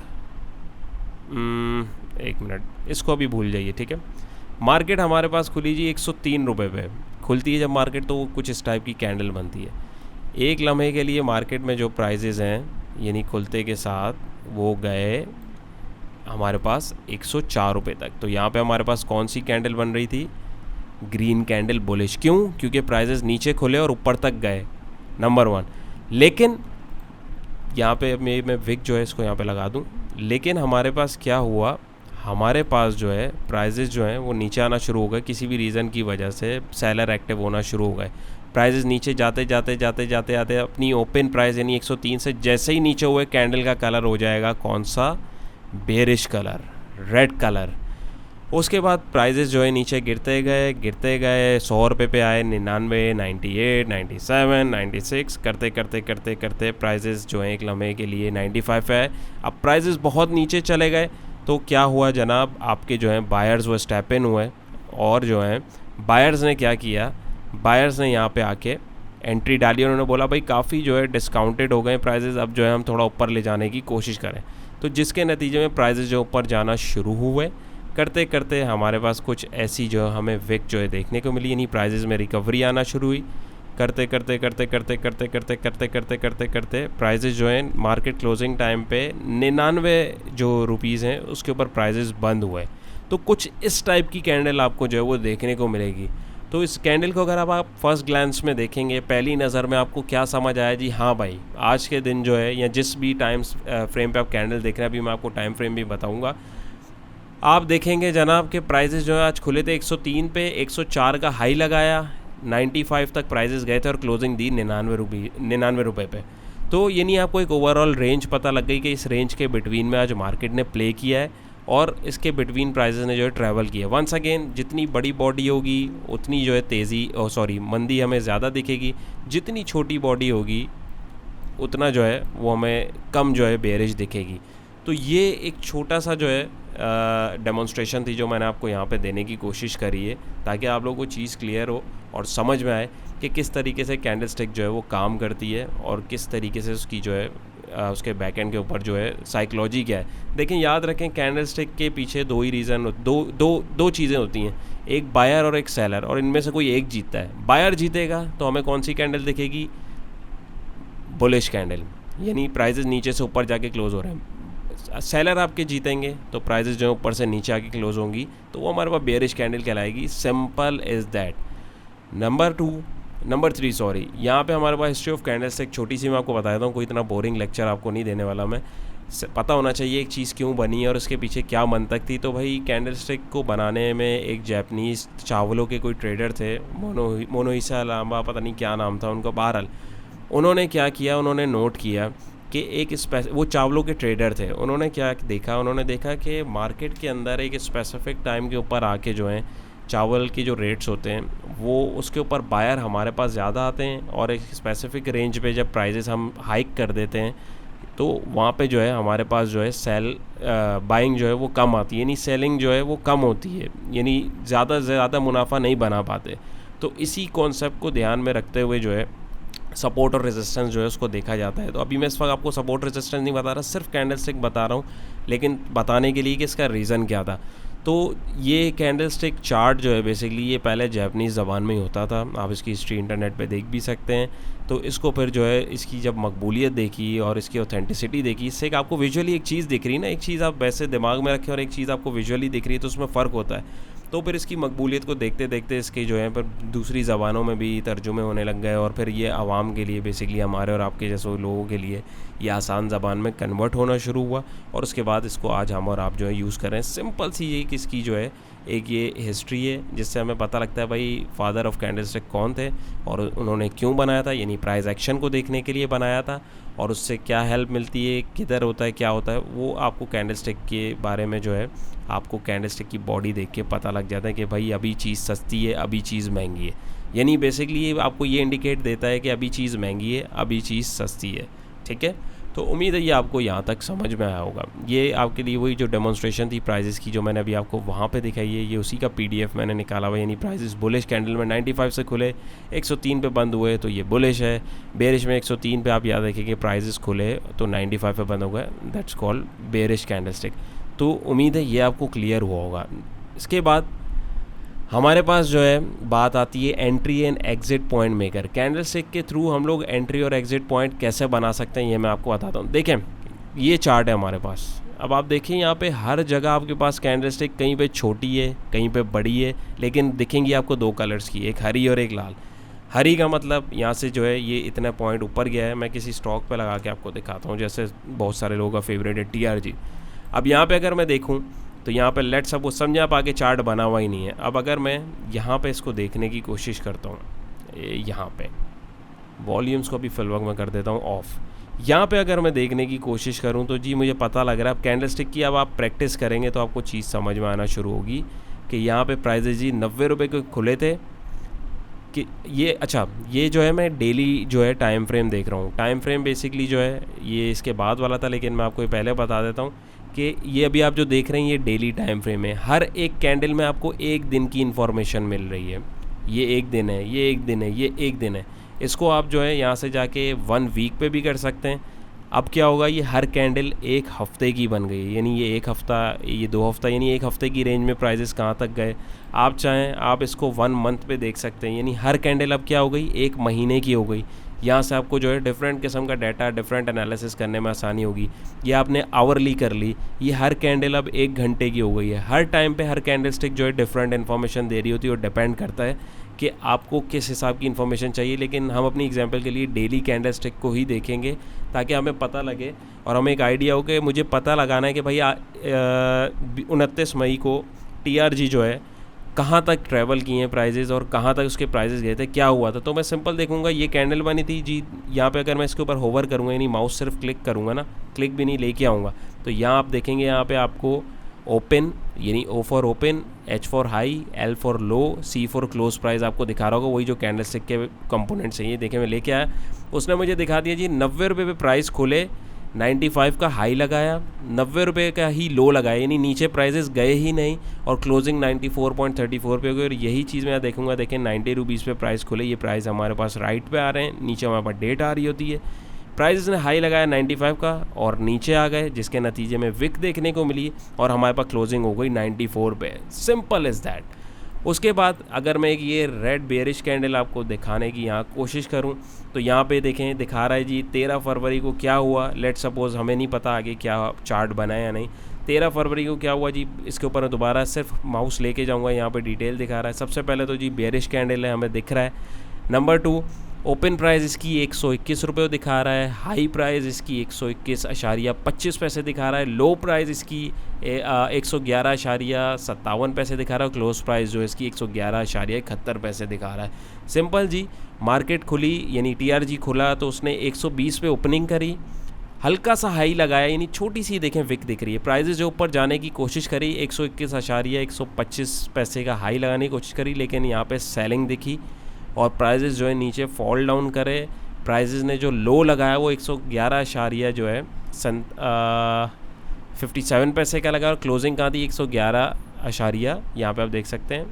एक मिनट, इसको अभी भूल जाइए, ठीक है। मार्केट हमारे पास खुली जी 103 रुपये पे खुलती है जब मार्केट, तो कुछ इस टाइप की कैंडल बनती है। एक लम्हे के लिए मार्केट में जो प्राइजेज़ हैं यानी खुलते के साथ वो गए हमारे पास 104 रुपये तक। तो यहाँ पे हमारे पास कौन सी कैंडल बन रही थी, ग्रीन कैंडल बुलिश। क्यों? क्योंकि प्राइजेज़ नीचे खुले और ऊपर तक गए, नंबर 1। लेकिन यहाँ पे मैं विक जो है इसको यहाँ पे लगा दूँ, लेकिन हमारे पास क्या हुआ, हमारे पास जो है प्राइजेज़ जो हैं वो नीचे आना शुरू हो गए, किसी भी रीज़न की वजह से सेलर एक्टिव होना शुरू हो गए। प्राइजेस नीचे जाते जाते जाते जाते जाते अपनी ओपन प्राइस यानी 103 से जैसे ही नीचे हुए, कैंडल का कलर हो जाएगा कौन सा, बेरिश कलर, रेड कलर। उसके बाद प्राइजेस जो है नीचे गिरते गए 100 रुपये पे आए, 99, 98, 97, 96, करते करते करते करते प्राइजेस जो हैं एक लम्हे के लिए 95 पे आए। अब प्राइजेस बहुत नीचे चले गए तो क्या हुआ जनाब, आपके जो हैं बायर्स वो स्टेप इन हुए, और जो हैं बायर्स ने क्या किया, बायर्स ने यहाँ पे आके एंट्री डाली। उन्होंने बोला भाई काफ़ी जो है डिस्काउंटेड हो गए प्राइजेज़, अब जो है हम थोड़ा ऊपर ले जाने की कोशिश करें। तो जिसके नतीजे में प्राइजेज़ जो ऊपर जाना शुरू हुए, करते करते हमारे पास कुछ ऐसी जो हमें विक जो है देखने को मिली, यानी प्राइजेज़ में रिकवरी आना शुरू हुई। करते करते करते करते करते करते करते करते करते करते प्राइजेज़ जो हैं मार्केट क्लोजिंग टाइम पे 99 जो रुपीज़ हैं उसके ऊपर प्राइजेज़ बंद हुए। तो कुछ इस टाइप की कैंडल आपको जो है वो देखने को मिलेगी। तो इस कैंडल को अगर आप फर्स्ट ग्लैंस में देखेंगे, पहली नज़र में आपको क्या समझ आया जी, हाँ भाई आज के दिन जो है या जिस भी टाइम फ्रेम पे आप कैंडल देख रहे हैं, अभी मैं आपको टाइम फ्रेम भी बताऊंगा, आप देखेंगे जनाब के प्राइजेस जो है आज खुले थे 103 पे, 104 का हाई लगाया, 95 तक प्राइजेस गए थे और क्लोजिंग दी 99 रुपये पे। तो यानी आपको एक ओवरऑल रेंज पता लग गई कि इस रेंज के बिटवीन में आज मार्केट ने प्ले किया है और इसके बिटवीन प्राइजेस ने जो है ट्रैवल किया। वंस अगेन जितनी बड़ी बॉडी होगी उतनी जो है मंदी हमें ज़्यादा दिखेगी, जितनी छोटी बॉडी होगी उतना जो है वो हमें कम जो है बेयरिश दिखेगी। तो ये एक छोटा सा जो है डेमोन्स्ट्रेशन थी जो मैंने आपको यहाँ पे देने की कोशिश करी है, ताकि आप लोगों को चीज़ क्लियर हो और समझ में आए कि किस तरीके से कैंडलस्टिक जो है वो काम करती है और किस तरीके से उसकी जो है उसके बैक एंड के ऊपर जो है साइकोलॉजी क्या है। देखिए याद रखें कैंडलस्टिक के पीछे दो ही रीज़न, दो चीज़ें होती हैं, एक बायर और एक सेलर, और इनमें से कोई एक जीतता है। बायर जीतेगा तो हमें कौन सी कैंडल दिखेगी, बुलिश कैंडल, यानी प्राइजेस नीचे से ऊपर जाके क्लोज हो रहे हैं। सेलर आपके जीतेंगे तो प्राइजेस जो है ऊपर से नीचे आके क्लोज होंगी, तो वो हमारे पास बेयरिश कैंडल कहलाएगी। Simple is that. नंबर 3 यहाँ पे हमारे पास हिस्ट्री ऑफ कैंडल्स एक छोटी सी मैं आपको बता देता हूँ, कोई इतना बोरिंग लेक्चर आपको नहीं देने वाला मैं। पता होना चाहिए एक चीज़ क्यों बनी है और उसके पीछे क्या मंतक थी। तो भाई कैंडलस्टिक को बनाने में एक जापानीज़ चावलों के कोई ट्रेडर थे, मोनोहिसा लांबा, पता नहीं क्या नाम था उनका। बहरहाल उन्होंने क्या किया, उन्होंने नोट किया कि वो चावलों के ट्रेडर थे। उन्होंने क्या देखा, उन्होंने देखा कि मार्केट के अंदर एक स्पेसिफिक टाइम के ऊपर आके जो है चावल की जो रेट्स होते हैं वो उसके ऊपर बायर हमारे पास ज़्यादा आते हैं, और एक स्पेसिफिक रेंज पे जब प्राइजेस हम हाइक कर देते हैं तो वहाँ पे जो है हमारे पास जो है बाइंग जो है वो कम आती है, यानी सेलिंग जो है वो कम होती है, यानी ज़्यादा से ज़्यादा मुनाफा नहीं बना पाते। तो इसी कॉन्सेप्ट को ध्यान में रखते हुए जो है सपोर्ट और रेजिस्टेंस जो है उसको देखा जाता है। तो अभी मैं इस वक्त आपको सपोर्ट रेजिस्टेंस नहीं बता रहा, सिर्फ कैंडलस्टिक बता रहा हूँ, लेकिन बताने के लिए कि इसका रीज़न क्या था। तो ये कैंडलस्टिक चार्ट जो है बेसिकली ये पहले जापानीज़ ज़बान में ही होता था, आप इसकी हिस्ट्री इंटरनेट पे देख भी सकते हैं। तो इसको फिर जो है इसकी जब मकबूलियत देखी और इसकी ऑथेंटिसिटी देखी, इससे एक आपको विजुअली एक चीज़ दिख रही है ना, एक चीज़ आप वैसे दिमाग में रखें और एक चीज़ आपको विजुअली दिख रही है, तो उसमें फ़र्क होता है। तो फिर इसकी मकबूलियत को देखते देखते इसके जो है पर दूसरी ज़बानों में भी तर्जुमे होने लग गए, और फिर ये आवाम के लिए बेसिकली हमारे और आपके जैसे लोगों के लिए ये आसान ज़बान में कन्वर्ट होना शुरू हुआ, और उसके बाद इसको आज हम और आप जो है यूज़ कर रहे हैं। सिंपल सी ये किसकी जो है एक ये हिस्ट्री है, जिससे हमें पता लगता है भाई फादर ऑफ कैंडलस्टिक कौन थे और उन्होंने क्यों बनाया था, यानी प्राइस एक्शन को देखने के लिए बनाया था, और उससे क्या हेल्प मिलती है, किधर होता है, क्या होता है, वो आपको कैंडलस्टिक के बारे में जो है आपको कैंडलस्टिक की बॉडी देख के पता लग जाता है कि भाई अभी चीज़ सस्ती है, अभी चीज़ महंगी है। यानी बेसिकली ये आपको ये इंडिकेट देता है कि अभी चीज़ महंगी है, अभी चीज़ सस्ती है। ठीक है, तो उम्मीद है ये आपको यहाँ तक समझ में आया होगा। ये आपके लिए वही जो डेमोन्स्ट्रेशन थी प्राइजेस की जो मैंने अभी आपको वहाँ पे दिखाई है, ये उसी का PDF मैंने निकाला हुआ। यानी प्राइजेस बुलिश कैंडल में 95 से खुले, 103 पे बंद हुए तो ये बुलिश है। बेरिश में 103 पे आप याद रखेंगे प्राइजेस खुले तो 95 पे बंद हो गए, दैट्स कॉल्ड बेरिश कैंडलस्टिक। तो उम्मीद है ये आपको क्लियर हुआ होगा। इसके बाद हमारे पास जो है बात आती है entry and exit point maker. Candlestick के थ्रू हम लोग एंट्री और एग्जिट पॉइंट कैसे बना सकते हैं ये मैं आपको बताता हूँ। देखें ये चार्ट है हमारे पास, अब आप देखें यहाँ पे हर जगह आपके पास कैंडलस्टिक कहीं पे छोटी है कहीं पे बड़ी है, लेकिन दिखेंगी आपको दो कलर्स की, एक हरी और एक लाल। हरी का मतलब यहाँ से जो है ये इतना पॉइंट ऊपर गया है। मैं किसी स्टॉक पे लगा के आपको दिखाता हूँ, जैसे बहुत सारे लोगों का फेवरेट है TRG। अब यहाँ पे अगर मैं देखूँ तो यहाँ पे लेट्स सपोज समझे आप आगे चार्ट बना हुआ ही नहीं है। अब अगर मैं यहाँ पे इसको देखने की कोशिश करता हूँ, यहाँ पे वॉल्यूम्स को भी फिलवर्क में कर देता हूँ ऑफ। यहाँ पे अगर मैं देखने की कोशिश करूँ तो जी मुझे पता लग रहा है अब कैंडलस्टिक की अब आप प्रैक्टिस करेंगे तो आपको चीज़ समझ में आना शुरू होगी कि यहाँ पे प्राइजेज जी 90 रुपये के खुले थे कि ये अच्छा ये जो है मैं डेली जो है टाइम फ्रेम देख रहा हूँ। टाइम फ्रेम बेसिकली जो है ये इसके बाद वाला था, लेकिन मैं आपको ये पहले बता देता हूँ कि ये अभी आप जो देख रहे हैं ये डेली टाइम फ्रेम है। हर एक कैंडल में आपको एक दिन की इन्फॉर्मेशन मिल रही है। ये एक दिन है, ये एक दिन है, ये एक दिन है। इसको आप जो है यहाँ से जाके 1 वीक पे भी कर सकते हैं। अब क्या होगा, ये हर कैंडल एक हफ़्ते की बन गई है, यानी ये एक हफ़्ता, ये 2 हफ़्ता, यानी एक हफ़्ते की रेंज में प्राइजेस कहाँ तक गए। आप चाहें आप इसको 1 मंथ पे देख सकते हैं, यानी हर कैंडल अब क्या हो गई, एक महीने की हो गई। यहाँ से आपको जो है डिफरेंट किस्म का डाटा, डिफरेंट एनालिसिस करने में आसानी होगी। ये आपने आवरली कर ली, ये हर कैंडल अब 1 घंटे की हो गई है। हर टाइम पे हर कैंडलस्टिक जो है डिफरेंट इन्फॉर्मेशन दे रही होती है, और डिपेंड करता है कि आपको किस हिसाब की इन्फॉर्मेशन चाहिए। लेकिन हम अपनी एग्जांपल के लिए डेली कैंडलस्टिक को ही देखेंगे ताकि हमें पता लगे और हमें एक आइडिया हो कि मुझे पता लगाना है कि भाई 29 मई को TRG जो है कहाँ तक ट्रैवल किए हैं प्राइजेज़ और कहाँ तक उसके प्राइजेज़ गए थे, क्या हुआ था। तो मैं सिंपल देखूंगा ये कैंडल बनी थी जी, यहाँ पे अगर मैं इसके ऊपर होवर करूँगा, यानी माउस सिर्फ क्लिक करूँगा ना, क्लिक भी नहीं लेके आऊँगा, तो यहाँ आप देखेंगे यहाँ पे आपको ओपन यानी O for open, H for high, L for low, C for close price आपको दिखा रहा होगा। वही जो कैंडलस्टिक के कंपोनेंट्स हैं, ये देखें मैं लेके आया, उसने मुझे दिखा दिया जी 90 रुपये पे प्राइस खुले, 95 का हाई लगाया, 90 रुपये का ही लो लगाया, यानी नीचे प्राइजेस गए ही नहीं, और क्लोजिंग 94.34 पे हो गई। और यही चीज़ मैं देखूंगा, देखें 90 रुपीज़ पे प्राइस खुले, ये प्राइस हमारे पास राइट पे आ रहे हैं, नीचे हमारे पास डेट आ रही होती है। प्राइस ने हाई लगाया 95 का और नीचे आ गए, जिसके नतीजे में विक देखने को मिली और हमारे पास क्लोजिंग हो गई 94 पे। Simple is that. उसके बाद अगर मैं एक ये रेड बेयरिश कैंडल आपको दिखाने की यहाँ कोशिश करूँ तो यहाँ पे देखें दिखा रहा है जी 13 फरवरी को क्या हुआ। लेट सपोज हमें नहीं पता आगे क्या चार्ट बना है या नहीं। 13 फरवरी को क्या हुआ जी, इसके ऊपर मैं दोबारा सिर्फ माउस लेके जाऊँगा, यहाँ पे डिटेल दिखा रहा है। सबसे पहले तो जी बेयरिश कैंडल है, हमें दिख रहा है। नंबर 2, ओपन प्राइस इसकी 121 रुपये दिखा रहा है, हाई प्राइस इसकी 121.25 पैसे दिखा रहा है, लो प्राइस इसकी 111.57 पैसे दिखा रहा है, क्लोज प्राइस जो इसकी 111.71 पैसे दिखा रहा है। सिंपल जी, मार्केट खुली यानी TRG खुला तो उसने 120 पे ओपनिंग करी, हल्का सा हाई लगाया, यानी छोटी सी देखें विक दिख रही है। प्राइजेस जो ऊपर जाने की कोशिश करी 121.125 पैसे का हाई लगाने की कोशिश करी, लेकिन यहाँ पे सेलिंग दिखी और प्राइजेस जो है नीचे फॉल डाउन करे। प्राइजेस ने जो लो लगाया वो 111 जो है 57 पैसे का लगा, और क्लोजिंग कहाँ थी 111 यहाँ पे आप देख सकते हैं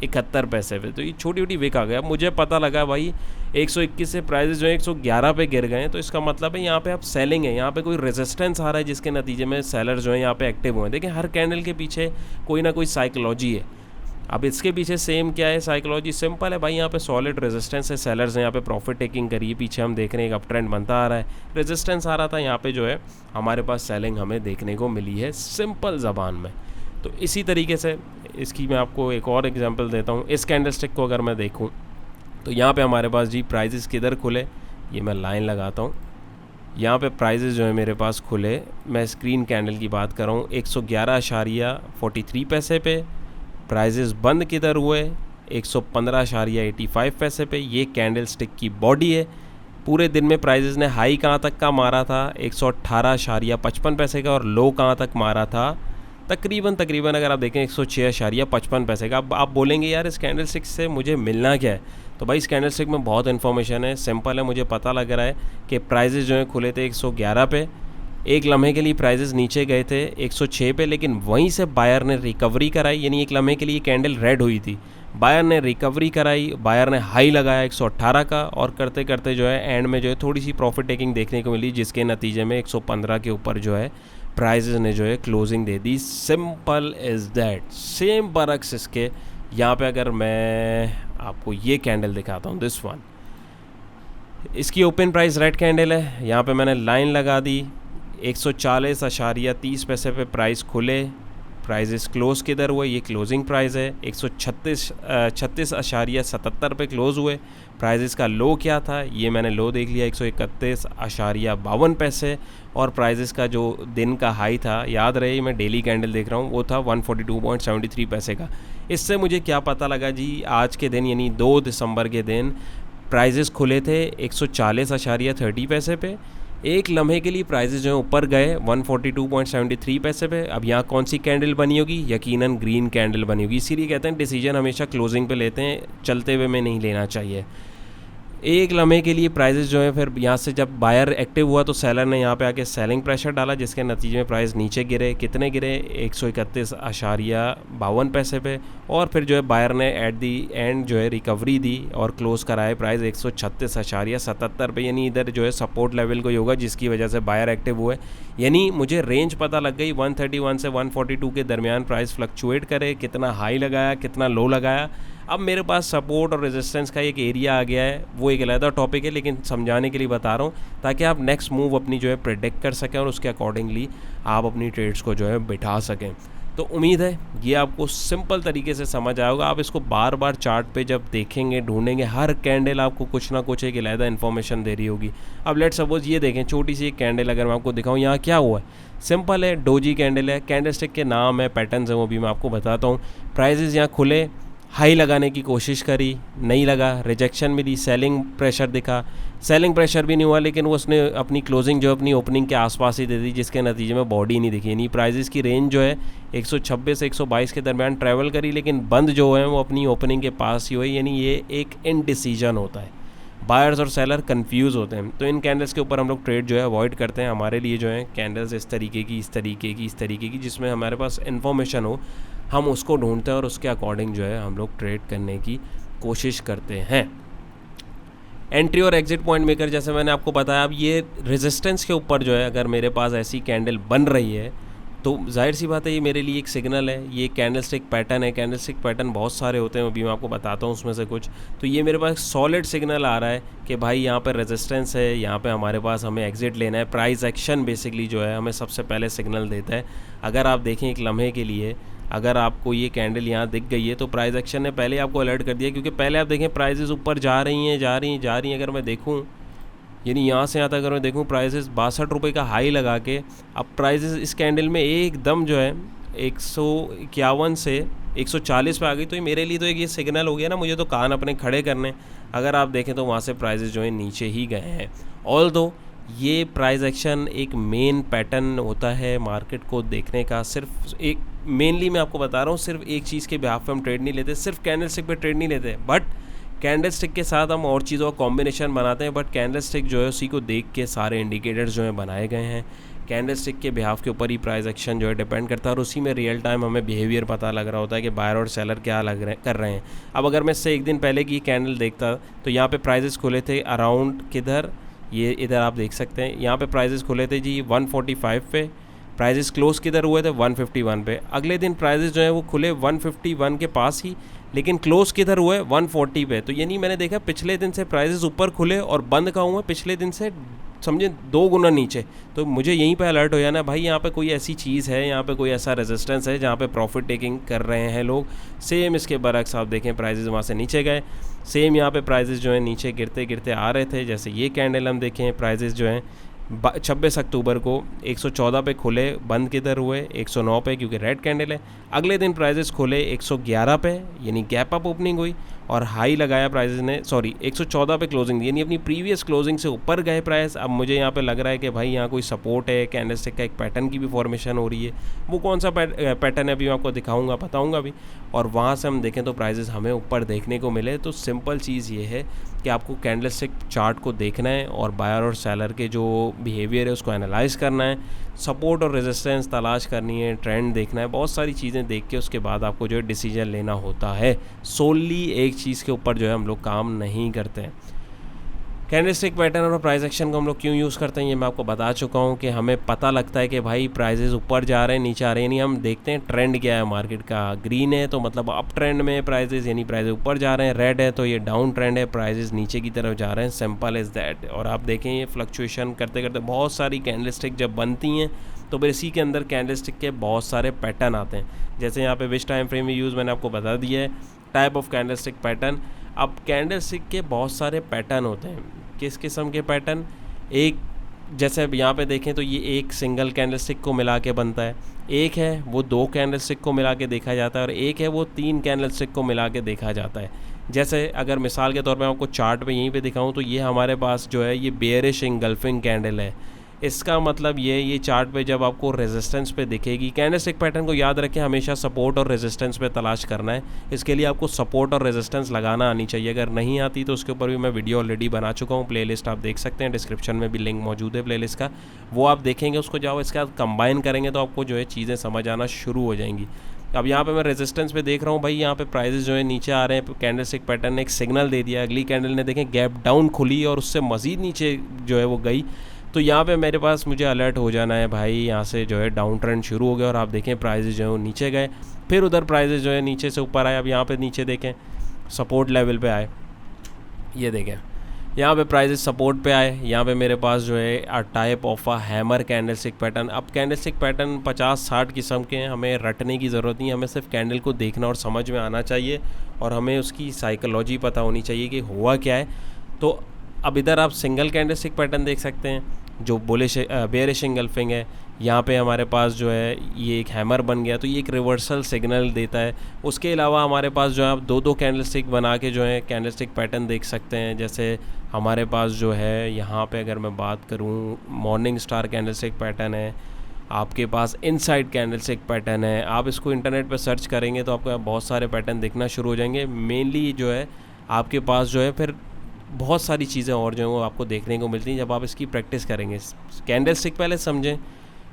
71 पैसे पे, तो ये छोटी छोटी विक आ गया। मुझे पता लगा भाई 121 से प्राइजेस जो है 111 पे गिर गए हैं, तो इसका मतलब है यहाँ पे आप सेलिंग है, यहाँ पे कोई रेजिस्टेंस आ रहा है जिसके नतीजे में सेलर जो है यहाँ पे एक्टिव हुए हैं। देखिए हर कैंडल के पीछे कोई ना कोई साइकोलॉजी है। अब इसके पीछे सेम क्या है साइकोलॉजी, सिंपल है भाई, यहाँ पे सॉलिड रेजिस्टेंस है, सेलर्स हैं यहाँ पे प्रॉफिट टेकिंग करिए, पीछे हम देख रहे हैं एक अप ट्रेंड बनता आ रहा है, रेजिस्टेंस आ रहा था, यहाँ पे जो है हमारे पास सेलिंग हमें देखने को मिली है सिंपल ज़बान में। तो इसी तरीके से इसकी मैं आपको एक और एग्जांपल देता हूँ। इस कैंडलस्टिक को अगर मैं देखूँ तो यहाँ पे हमारे पास जी प्राइजेस किधर खुले, ये मैं लाइन लगाता हूँ, यहाँ पे प्राइजेस जो है मेरे पास खुले, मैं स्क्रीन कैंडल की बात कर रहा हूँ 111.43 पैसे पे। प्राइजेस बंद किधर हुए 115.85 पैसे पे। ये कैंडल स्टिक की बॉडी है। पूरे दिन में प्राइजेस ने हाई कहाँ तक का मारा था 118.55 पैसे का, और लो कहाँ तक मारा था तकरीबन अगर आप देखें 106.55 पैसे का। अब आप बोलेंगे यार इस कैंडल स्टिक से मुझे मिलना क्या है, तो भाई इस कैंडल स्टिक में बहुत इन्फॉर्मेशन है, सिंपल है। मुझे पता लग रहा है कि प्राइजेस जो है खुले थे 111 पे, एक लम्हे के लिए प्राइजेस नीचे गए थे 106 पे, लेकिन वहीं से बायर ने रिकवरी कराई, यानी एक लम्हे के लिए कैंडल रेड हुई थी, बायर ने रिकवरी कराई, बायर ने हाई लगाया 118 का, और करते करते जो है एंड में जो है थोड़ी सी प्रॉफिट टेकिंग देखने को मिली, जिसके नतीजे में 115 के ऊपर जो है प्राइजेस ने जो है क्लोजिंग दे दी। Simple is that. सेम बरक्स इसके यहाँ पे अगर मैं आपको ये कैंडल दिखाता हूँ, दिस वन, इसकी ओपन प्राइस रेड कैंडल है, यहाँ पे मैंने लाइन लगा दी 140.30 पैसे पे प्राइस खुले, प्राइजेस क्लोज किधर हुए, ये क्लोजिंग प्राइस है 136.77 पे क्लोज हुए। प्राइजेस का लो क्या था, ये मैंने लो देख लिया 131.52 पैसे, और प्राइजेस का जो दिन का हाई था, याद रहे मैं डेली कैंडल देख रहा हूँ, वो था 142.73 पैसे का। इससे मुझे क्या पता लगा जी, आज के दिन यानी 2 दिसंबर के दिन प्राइजेस खुले थे 140.30 पैसे पे, एक लम्हे के लिए प्राइजेस जो है ऊपर गए 142.73 पैसे पे। अब यहाँ कौन सी कैंडल बनी होगी, यकीनन ग्रीन कैंडल बनी होगी। इसीलिए कहते हैं डिसीजन हमेशा क्लोजिंग पे लेते हैं, चलते हुए में नहीं लेना चाहिए। एक लम्हे के लिए प्राइजेस जो है, फिर यहाँ से जब बायर एक्टिव हुआ तो सेलर ने यहाँ पे आके सेलिंग प्रेशर डाला, जिसके नतीजे में प्राइस नीचे गिरे, कितने गिरे 131.52 पैसे पे, और फिर जो है बायर ने एट दी एंड जो है रिकवरी दी और क्लोज कराए प्राइस 136.77 पे, यानी इधर जो है सपोर्ट लेवल कोई होगा जिसकी वजह से बायर एक्टिव हुए। यानी मुझे रेंज पता लग गई 131 से 142 के दरमियान प्राइस फ्लक्चुएट करे, कितना हाई लगाया कितना लो लगाया। अब मेरे पास सपोर्ट और रेजिस्टेंस का एक एरिया आ गया है, वो एक अलग टॉपिक है, लेकिन समझाने के लिए बता रहा हूँ ताकि आप नेक्स्ट मूव अपनी जो है प्रेडिक्ट कर सकें और उसके अकॉर्डिंगली आप अपनी ट्रेड्स को जो है बिठा सकें। तो उम्मीद है ये आपको सिंपल तरीके से समझ आएगा। आप इसको बार बार चार्ट पे जब देखेंगे ढूंढेंगे, हर कैंडल आपको कुछ ना कुछ एक अलग इन्फॉर्मेशन दे रही होगी। अब लेट्स सपोज ये देखें, छोटी सी एक कैंडल अगर मैं आपको दिखाऊं, यहाँ क्या हुआ है, सिंपल है, डोजी कैंडल है, कैंडल स्टिक के नाम है, पैटर्न्स हैं, वो भी मैं आपको बताता हूँ। प्राइजेस यहाँ खुले, हाई लगाने की कोशिश करी, नहीं लगा, रिजेक्शन मिली, सेलिंग प्रेशर दिखा, सेलिंग प्रेशर भी नहीं हुआ, लेकिन वो उसने अपनी क्लोजिंग जो अपनी ओपनिंग के आसपास ही दे दी, जिसके नतीजे में बॉडी नहीं दिखी। नहीं, प्राइजेस की रेंज जो है 126 से 122 के दरमियान ट्रैवल करी, लेकिन बंद जो है वो अपनी ओपनिंग के पास ही हुई। यानी ये एक इनडिसीजन होता है, बायर्स और सेलर कंफ्यूज होते हैं। तो इन कैंडल्स के ऊपर हम लोग ट्रेड जो है अवॉइड करते हैं। हमारे लिए जो है कैंडल्स इस तरीके की जिसमें हमारे पास इन्फॉर्मेशन हो, हम उसको ढूंढते हैं और उसके अकॉर्डिंग जो है हम लोग ट्रेड करने की कोशिश करते हैं। एंट्री और एग्जिट पॉइंट मेकर, जैसे मैंने आपको बताया, अब ये रेजिस्टेंस के ऊपर जो है अगर मेरे पास ऐसी कैंडल बन रही है तो जाहिर सी बात है ये मेरे लिए एक सिग्नल है। ये कैंडल स्टिक पैटर्न है, कैंडल स्टिक पैटर्न बहुत सारे होते हैं, अभी मैं आपको बताता हूँ उसमें से कुछ। तो ये मेरे पास सॉलिड सिग्नल आ रहा है कि भाई यहाँ पर रेजिस्टेंस है, यहाँ पे हमारे पास हमें एग्जिट लेना है। प्राइस एक्शन बेसिकली जो है हमें सबसे पहले सिग्नल देता है। अगर आप देखें एक लम्हे के लिए, अगर आपको ये कैंडल यहाँ दिख गई है तो प्राइस एक्शन ने पहले आपको अलर्ट कर दिया, क्योंकि पहले आप देखें प्राइजेस ऊपर जा रही हैं। अगर मैं देखूँ, यानी यहाँ से यहाँ तक अगर मैं देखूँ, प्राइसेस 62 रुपये का हाई लगा के अब प्राइसेस इस कैंडल में एकदम जो है 151 से 140 पे आ गई। तो ये मेरे लिए तो एक ये सिग्नल हो गया ना, मुझे तो कान अपने खड़े करने। अगर आप देखें तो वहाँ से प्राइसेस जो है नीचे ही गए हैं। ऑल्दो ये प्राइस एक्शन एक मेन पैटर्न होता है मार्केट को देखने का। सिर्फ एक मेनली मैं आपको बता रहा हूँ, सिर्फ एक चीज़ के बिहाफ पे हम ट्रेड नहीं लेते, सिर्फ कैंडल स्टिक पे ट्रेड नहीं लेते, बट कैंडल स्टिक के साथ हम और चीज़ों का कॉम्बिनेशन बनाते हैं। बट कैंडल स्टिक जो है उसी को देख के सारे इंडिकेटर्स जो हैं बनाए गए हैं। कैंडल स्टिक के बिहाफ के ऊपर ही प्राइस एक्शन जो है डिपेंड करता है और उसी में रियल टाइम हमें बिहेवियर पता लग रहा होता है कि बायर और सेलर क्या कर रहे हैं। अब अगर मैं इससे एक दिन पहले की कैंडल देखता तो यहाँ पे प्राइजेस खुले थे अराउंड किधर, ये इधर आप देख सकते हैं, यहाँ पे प्राइजेस खुले थे जी 145 पे, प्राइजेस क्लोज किधर हुए थे 151 पे। अगले दिन प्राइजेस जो है वो खुले 151 के पास ही, लेकिन क्लोज किधर हुए 140 पे। तो यानी मैंने देखा पिछले दिन से प्राइजेस ऊपर खुले और बंद कहाँ हुए पिछले दिन से समझे 2 गुना नीचे। तो मुझे यहीं पे अलर्ट हो जाना भाई, यहाँ पे कोई ऐसी चीज़ है, यहाँ पे कोई ऐसा रेजिस्टेंस है जहाँ पे प्रॉफिट टेकिंग कर रहे हैं लोग। सेम इसके बरक्स आप देखें प्राइजेस वहाँ से नीचे गए, सेम यहाँ पे प्राइजेस जो है नीचे गिरते गिरते आ रहे थे। जैसे ये कैंडल हम देखें, प्राइजेस जो हैं 26 अक्टूबर को 114 पे खुले, बंद किधर हुए 109 पे, क्योंकि रेड कैंडल है। अगले दिन प्राइजेस खुले 111 पे, यानी गैप अप ओपनिंग हुई और हाई लगाया प्राइजेस ने, 114 पे क्लोजिंग दी, यानी अपनी प्रीवियस क्लोजिंग से ऊपर गए प्राइस। अब मुझे यहाँ पे लग रहा है कि भाई यहाँ कोई सपोर्ट है, कैंडलस्टिक का एक पैटर्न की भी फॉर्मेशन हो रही है। वो कौन सा पैटर्न है अभी मैं आपको दिखाऊंगा, बताऊंगा भी। और वहाँ से हम देखें तो प्राइजेस हमें ऊपर देखने को मिले। तो सिंपल चीज़ ये है कि आपको कैंडलस्टिक चार्ट को देखना है और बायर और सेलर के जो बिहेवियर है उसको एनालाइज करना है, सपोर्ट और रेजिस्टेंस तलाश करनी है, ट्रेंड देखना है, बहुत सारी चीज़ें देख के उसके बाद आपको जो है डिसीजन लेना होता है। सोली एक चीज़ के ऊपर जो है हम लोग काम नहीं करते हैं। कैंडलस्टिक पैटर्न और प्राइस एक्शन को हम लोग क्यों यूज़ करते हैं ये मैं आपको बता चुका हूँ कि हमें पता लगता है कि भाई प्राइजेस ऊपर जा रहे हैं नीचे आ रहे हैं, यानी हम देखते हैं ट्रेंड क्या है मार्केट का। ग्रीन है तो मतलब अप ट्रेंड में प्राइजेस, यानी प्राइजेस ऊपर जा रहे हैं। रेड है तो ये डाउन ट्रेंड है, प्राइजेस नीचे की तरफ जा रहे हैं। Simple is that. और आप देखें ये फ्लक्चुएशन करते करते बहुत सारी कैंडलस्टिक जब बनती हैं तो फिर इसी के अंदर कैंडलस्टिक के बहुत सारे पैटर्न आते हैं। जैसे यहाँ पे विच टाइम फ्रेम में यूज़ मैंने आपको बता दिया है, टाइप ऑफ कैंडलस्टिक पैटर्न। अब कैंडलस्टिक के बहुत सारे पैटर्न होते हैं। किस किस्म के पैटर्न? एक जैसे अब यहाँ पे देखें तो ये एक सिंगल कैंडलस्टिक को मिला के बनता है, एक है वो 2 कैंडलस्टिक को मिला के देखा जाता है और एक है वो 3 कैंडलस्टिक को मिला के देखा जाता है। जैसे अगर मिसाल के तौर पे आपको चार्ट पे यहीं पे दिखाऊं तो ये हमारे पास जो है ये बेयरिश इंगल्फिंग कैंडल है। इसका मतलब ये चार्ट पे जब आपको रेजिस्टेंस पे दिखेगी, कैंडलस्टिक पैटर्न को याद रखें हमेशा सपोर्ट और रेजिस्टेंस पे तलाश करना है। इसके लिए आपको सपोर्ट और रेजिस्टेंस लगाना आनी चाहिए। अगर नहीं आती तो उसके ऊपर भी मैं वीडियो ऑलरेडी बना चुका हूँ, प्लेलिस्ट आप देख सकते हैं, डिस्क्रिप्शन में भी लिंक मौजूद है प्लेलिस्ट का, वो आप देखेंगे, उसको जाओ इसके साथ कंबाइन करेंगे तो आपको जो है चीज़ें समझ आना शुरू हो जाएंगी। अब यहाँ पे मैं रेजिस्टेंस पे देख रहा हूँ भाई, यहाँ पे प्राइजेस जो है नीचे आ रहे हैं। कैंडलस्टिक पैटर्न ने एक सिग्नल दे दिया, अगली कैंडल ने देखें गैप डाउन खुली और उससे मज़ीद नीचे जो है वो गई। तो यहाँ पे मेरे पास मुझे अलर्ट हो जाना है भाई, यहाँ से जो है डाउन ट्रेंड शुरू हो गया। और आप देखें प्राइजेस जो है वो नीचे गए, फिर उधर प्राइजेस जो है नीचे से ऊपर आए। अब यहाँ पे नीचे देखें सपोर्ट लेवल पे आए, ये देखें यहाँ पे प्राइजेस सपोर्ट पे आए। यहाँ पे मेरे पास जो है a type of a hammer candlestick pattern. अब कैंडलस्टिक पैटर्न 50-60 किस्म के हैं, हमें रटने की ज़रूरत नहीं है, हमें सिर्फ कैंडल को देखना और समझ में आना चाहिए और हमें उसकी साइकोलॉजी पता होनी चाहिए कि हुआ क्या है। तो अब इधर आप सिंगल कैंडलस्टिक पैटर्न देख सकते हैं जो बुलिश बेयरिश इंगल्फिंग है। यहाँ पे हमारे पास जो है ये एक हैमर बन गया, तो ये एक रिवर्सल सिग्नल देता है। उसके अलावा हमारे पास जो है आप 2-2 कैंडलस्टिक बना के जो है कैंडलस्टिक पैटर्न देख सकते हैं। जैसे हमारे पास जो है यहाँ पे अगर मैं बात करूँ, मॉर्निंग स्टार कैंडलस्टिक पैटर्न है, आपके पास इनसाइड कैंडलस्टिक पैटर्न है। आप इसको इंटरनेट पर सर्च करेंगे तो आपको बहुत सारे पैटर्न दिखना शुरू हो जाएंगे। मेनली जो है आपके पास जो है फिर बहुत सारी चीज़ें और जो है वो आपको देखने को मिलती हैं जब आप इसकी प्रैक्टिस करेंगे। कैंडलस्टिक पहले समझें,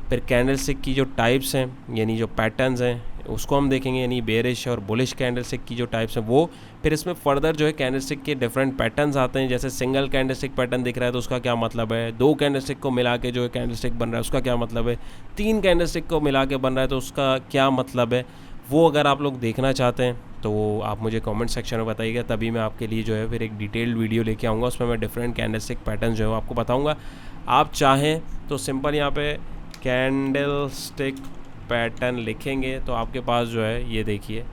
फिर कैंडलस्टिक की जो टाइप्स हैं यानी जो पैटर्न्स हैं उसको हम देखेंगे, यानी बेयरिश और बुलिश कैंडलस्टिक की जो टाइप्स हैं वो। फिर इसमें फर्दर जो है कैंडलस्टिक के डिफरेंट पैटर्न्स आते हैं। जैसे सिंगल कैंडलस्टिक पैटर्न दिख रहा है तो उसका क्या मतलब है, 2 कैंडलस्टिक को मिला के जो है कैंडलस्टिक बन रहा है उसका क्या मतलब है, 3 कैंडलस्टिक को मिला के बन रहा है तो उसका क्या मतलब है। वो अगर आप लोग देखना चाहते हैं तो आप मुझे कमेंट सेक्शन में बताइएगा, तभी मैं आपके लिए जो है फिर एक डिटेल्ड वीडियो लेके आऊँगा, उसमें मैं डिफरेंट कैंडलस्टिक पैटर्न जो है आपको बताऊँगा। आप चाहें तो सिंपल यहाँ पे कैंडलस्टिक पैटर्न लिखेंगे तो आपके पास जो है ये देखिए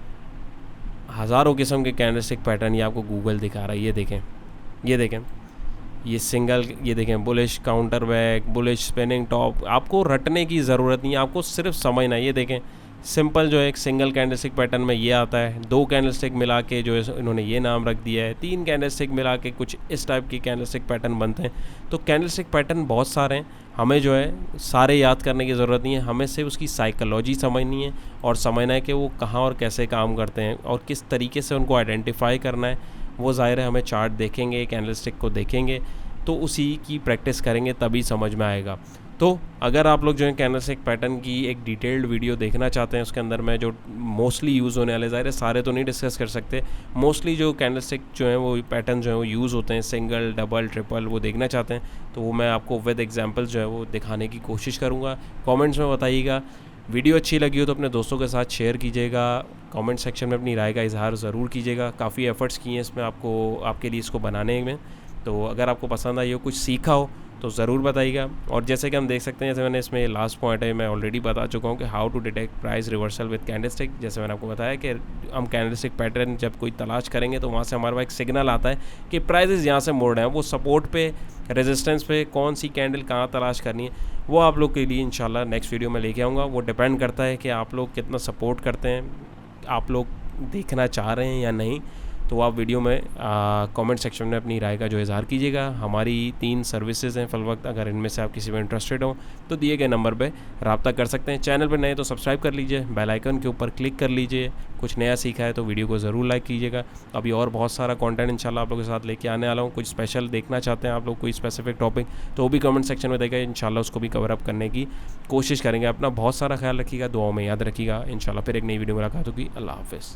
हज़ारों किस्म के कैंडलस्टिक पैटर्न ये आपको गूगल दिखा रहा है। ये देखें ये सिंगल, ये देखें bullish counter back, bullish spinning top. आपको रटने की ज़रूरत नहीं है, आपको सिर्फ समझना है। ये देखें सिंपल जो है एक सिंगल कैंडलस्टिक पैटर्न में ये आता है, 2 कैंडलस्टिक मिला के जो है इन्होंने ये नाम रख दिया है, 3 कैंडलस्टिक मिला के कुछ इस टाइप की कैंडलस्टिक पैटर्न बनते हैं। तो कैंडलस्टिक पैटर्न बहुत सारे हैं, हमें जो है सारे याद करने की ज़रूरत नहीं है, हमें सिर्फ उसकी साइकोलॉजी समझनी है और समझना है कि वो कहाँ और कैसे काम करते हैं और किस तरीके से उनको आइडेंटिफाई करना है। वो ज़ाहिर है हमें चार्ट देखेंगे, कैंडलस्टिक को देखेंगे तो उसी की प्रैक्टिस करेंगे तभी समझ में आएगा। तो अगर आप लोग जो है कैंडलस्टिक पैटर्न की एक डिटेल्ड वीडियो देखना चाहते हैं, उसके अंदर मैं जो मोस्टली यूज़ होने वाले, ज़ाहिर है सारे तो नहीं डिस्कस कर सकते, मोस्टली जो कैंडलस्टिक जो है वो पैटर्न जो है वो यूज़ होते हैं, सिंगल, डबल, ट्रिपल, वो देखना चाहते हैं तो वो मैं आपको विद एग्जांपल्स जो है वो दिखाने की कोशिश करूँगा। कमेंट्स में बताइएगा। वीडियो अच्छी लगी हो तो अपने दोस्तों के साथ शेयर कीजिएगा। कमेंट सेक्शन में अपनी राय का इजहार ज़रूर कीजिएगा। काफ़ी एफ़र्ट्स किए हैं इसमें आपके लिए इसको बनाने में, तो अगर आपको पसंद आई हो, कुछ सीखा हो तो ज़रूर बताइएगा। और जैसे कि हम देख सकते हैं, जैसे मैंने इसमें लास्ट पॉइंट है मैं ऑलरेडी बता चुका हूँ कि how to detect price reversal with candlestick. जैसे मैंने आपको बताया कि हम कैंडलस्टिक पैटर्न जब कोई तलाश करेंगे तो वहाँ से हमारे पास एक सिग्नल आता है कि प्राइजेज़ यहाँ से मोड़ रहे हैं, वो सपोर्ट पे, रेजिस्टेंस पे कौन सी कैंडल कहाँ तलाश करनी है, वो आप लोग के लिए इंशाल्लाह नेक्स्ट वीडियो में लेके आऊँगा। वो डिपेंड करता है कि आप लोग कितना सपोर्ट करते हैं, आप लोग देखना चाह रहे हैं या नहीं। तो आप वीडियो में कमेंट सेक्शन में अपनी राय का जो इजहार कीजिएगा। हमारी 3 सर्विसेज हैं फिलवक्त, अगर इनमें से आप किसी में इंटरेस्टेड हो तो दिए गए नंबर पे रब्ता कर सकते हैं। चैनल पर नए तो सब्सक्राइब कर लीजिए, बेल आइकन के ऊपर क्लिक कर लीजिए। कुछ नया सीखा है तो वीडियो को ज़रूर लाइक कीजिएगा। अभी और बहुत सारा कंटेंट इंशाल्लाह आप लोगों के साथ लेके आने वाला हूँ। कुछ स्पेशल देखना चाहते हैं आप लोग, कोई स्पेसिफिक टॉपिक, तो वो भी कमेंट सेक्शन में देगा, इंशाल्लाह उसको भी कवर अप करने की कोशिश करेंगे। अपना बहुत सारा ख्याल रखिएगा, दुआओं में याद रखिएगा। इंशाल्लाह फिर एक नई वीडियो मुलाकात होगी। अल्लाह हाफ़िज़।